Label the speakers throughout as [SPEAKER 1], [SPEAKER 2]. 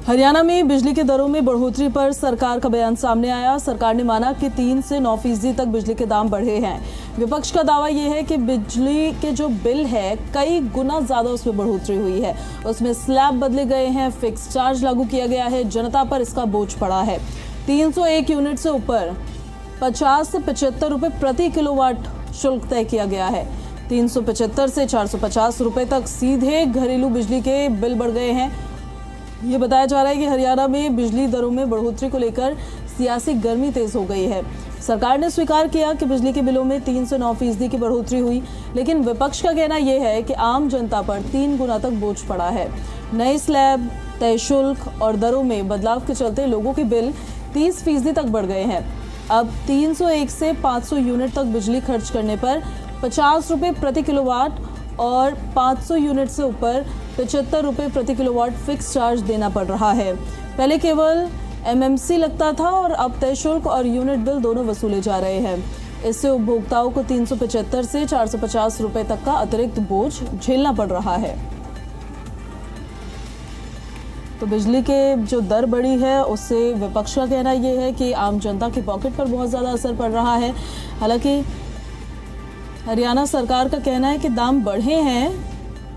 [SPEAKER 1] हरियाणा में बिजली के दरों में बढ़ोतरी पर सरकार का बयान सामने आया। सरकार ने माना कि 3 से 9% तक बिजली के दाम बढ़े हैं। विपक्ष का दावा यह है कि बिजली के जो बिल है कई गुना ज्यादा उसमें बढ़ोतरी हुई है। उसमें स्लैब बदले गए हैं, फिक्स चार्ज लागू किया गया है, जनता पर इसका बोझ पड़ा है। 301 यूनिट से ऊपर 50 से 75 रुपए प्रति किलोवाट शुल्क तय किया गया है। 375 से 450 रुपए तक सीधे घरेलू बिजली के बिल बढ़ गए हैं। ये बताया जा रहा है कि हरियाणा में बिजली दरों में बढ़ोतरी को लेकर सियासी गर्मी तेज हो गई है। सरकार ने स्वीकार किया कि बिजली के बिलों में 3 से 9% की बढ़ोतरी हुई, लेकिन विपक्ष का कहना यह है कि आम जनता पर 3 गुना तक बोझ पड़ा है। नए स्लैब, तय शुल्क और दरों में बदलाव के चलते लोगों के बिल 30% तक बढ़ गए हैं। अब 301 से 500 यूनिट तक बिजली खर्च करने पर 50 रुपये प्रति किलोवाट और 500 यूनिट से ऊपर 75 रुपये प्रति किलोवाट फिक्स चार्ज देना पड़ रहा है। पहले केवल एमएमसी लगता था और अब तय शुल्क और यूनिट बिल दोनों वसूले जा रहे हैं। इससे उपभोक्ताओं को 375 से 450 रुपये तक का अतिरिक्त बोझ झेलना पड़ रहा है। तो बिजली के जो दर बढ़ी है उससे विपक्ष का कहना यह है कि आम जनता की पॉकेट पर बहुत ज़्यादा असर पड़ रहा है। हालांकि हरियाणा सरकार का कहना है कि दाम बढ़े हैं,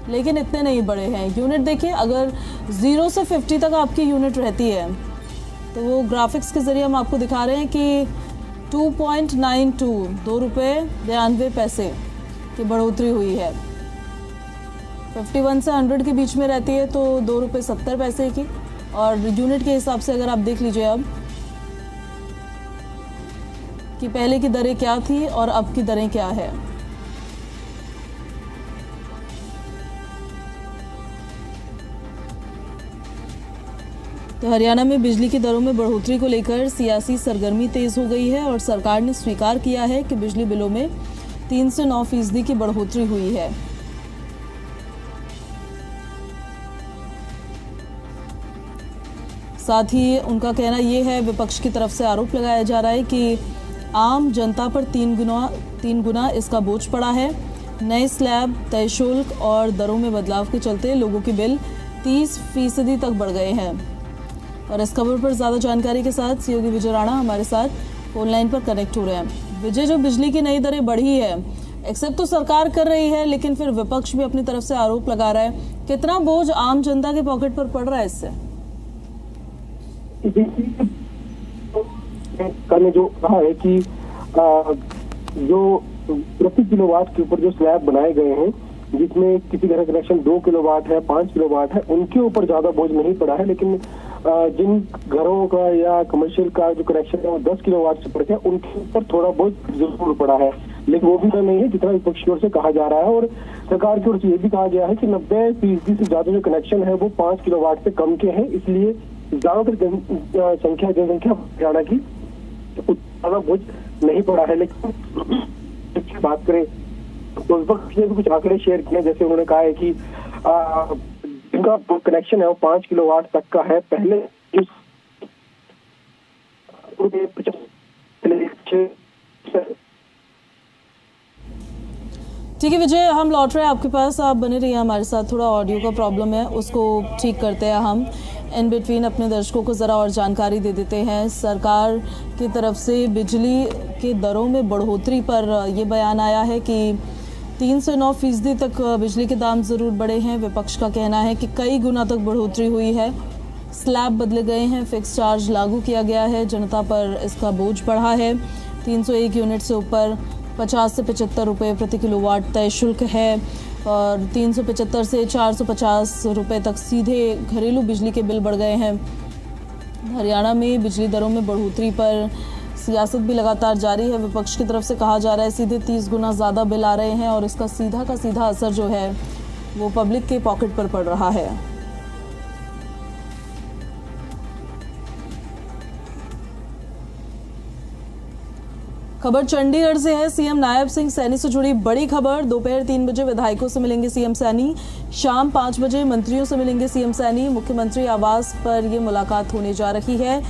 [SPEAKER 1] लेकिन इतने नहीं बढ़े हैं। यूनिट देखिए, अगर 0 से 50 तक आपकी यूनिट रहती है तो वो ग्राफिक्स के जरिए हम आपको दिखा रहे हैं कि 2.92 ₹2.92 की बढ़ोतरी हुई है। 51 से 100 के बीच में रहती है तो ₹2.70 की। और यूनिट के हिसाब से अगर आप देख लीजिए अब कि पहले की दरें क्या थी और अब की दरें क्या है। तो हरियाणा में बिजली की दरों में बढ़ोतरी को लेकर सियासी सरगर्मी तेज हो गई है और सरकार ने स्वीकार किया है कि बिजली बिलों में 3 से 9% की बढ़ोतरी हुई है। साथ ही उनका कहना यह है, विपक्ष की तरफ से आरोप लगाया जा रहा है कि आम जनता पर 3 गुना इसका बोझ पड़ा है। नए स्लैब, तय शुल्क और दरों में बदलाव के चलते लोगों के बिल 30% तक बढ़ गए हैं। और इस खबर पर ज़्यादा जानकारी के साथ सहयोगी विजय राणा हमारे साथ फोन लाइन पर कनेक्ट हो रहे हैं। विजय, जो बिजली की नई दरें बढ़ी है, एक्सेप्ट तो सरकार कर रही है, लेकिन फिर विपक्ष भी अपनी तरफ से आरोप लगा रहा है। कितना बोझ आम जनता के पॉकेट पर पड़ रहा है इससे?
[SPEAKER 2] ने जो कहा है कि जो प्रति किलोवाट के ऊपर जो स्लैब बनाए गए हैं, जिसमें किसी घर का कनेक्शन 2 किलोवाट है, 5 किलोवाट है, उनके ऊपर ज्यादा बोझ नहीं पड़ा है। लेकिन जिन घरों का या कमर्शियल का जो कनेक्शन है वो 10 किलोवाट से पड़ते हैं, उनके ऊपर थोड़ा बोझ जरूर पड़ा है, लेकिन वो भी नहीं है जितना विपक्ष की ओर से कहा जा रहा है। और सरकार की ओर से ये भी कहा गया है कि 90% से ज्यादा जो कनेक्शन है वो 5 किलोवाट से कम के हैं, इसलिए ज्यादातर जनसंख्या हरियाणा की ज्यादा बोझ नहीं पड़ा है। लेकिन बात करें तो विपक्ष ने भी कुछ आंकड़े शेयर किए, जैसे उन्होंने कहा है कि जिनका कनेक्शन है वो 5 किलोवाट तक का है। पहले
[SPEAKER 1] ठीक है विजय, हम लौट रहे हैं आपके पास, आप बने रहिए हमारे साथ। थोड़ा ऑडियो का प्रॉब्लम है, उसको ठीक करते हैं हम। इन बिटवीन अपने दर्शकों को ज़रा और जानकारी दे देते हैं। सरकार की तरफ से बिजली के दरों में बढ़ोतरी पर यह बयान आया है कि 3 से 9% तक बिजली के दाम ज़रूर बढ़े हैं। विपक्ष का कहना है कि कई गुना तक बढ़ोतरी हुई है। स्लैब बदले गए हैं, फिक्स चार्ज लागू किया गया है, जनता पर इसका बोझ बढ़ा है। 301 यूनिट से ऊपर 50 से 75 रुपये प्रति किलोवाट तय शुल्क है और 375 से 450 रुपये तक सीधे घरेलू बिजली के बिल बढ़ गए हैं। हरियाणा में बिजली दरों में बढ़ोतरी पर सियासत भी लगातार जारी है। विपक्ष की तरफ से कहा जा रहा है सीधे 30 गुना ज़्यादा बिल आ रहे हैं और इसका सीधा का सीधा असर जो है वो पब्लिक के पॉकेट पर पड़ रहा है। खबर चंडीगढ़ से है। सीएम नायब सिंह सैनी से जुड़ी बड़ी खबर। दोपहर 3 बजे विधायकों से मिलेंगे सीएम सैनी, शाम 5 बजे मंत्रियों से मिलेंगे सीएम सैनी। मुख्यमंत्री आवास पर ये मुलाकात होने जा रही है।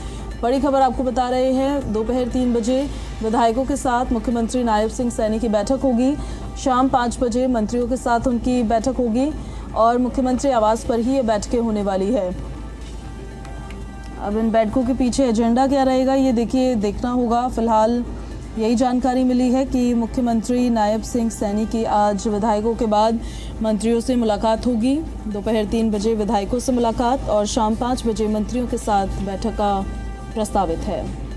[SPEAKER 1] बड़ी खबर आपको बता रहे हैं, दोपहर 3 बजे विधायकों के साथ मुख्यमंत्री नायब सिंह सैनी की बैठक होगी। शाम 5 बजे मंत्रियों के साथ उनकी बैठक होगी और मुख्यमंत्री आवास पर ही ये बैठकें होने वाली है। अब इन बैठकों के पीछे एजेंडा क्या रहेगा ये देखना होगा। फिलहाल यही जानकारी मिली है कि मुख्यमंत्री नायब सिंह सैनी की आज विधायकों के बाद मंत्रियों से मुलाकात होगी। दोपहर 3 बजे विधायकों से मुलाकात और शाम 5 बजे मंत्रियों के साथ बैठक का प्रस्तावित है।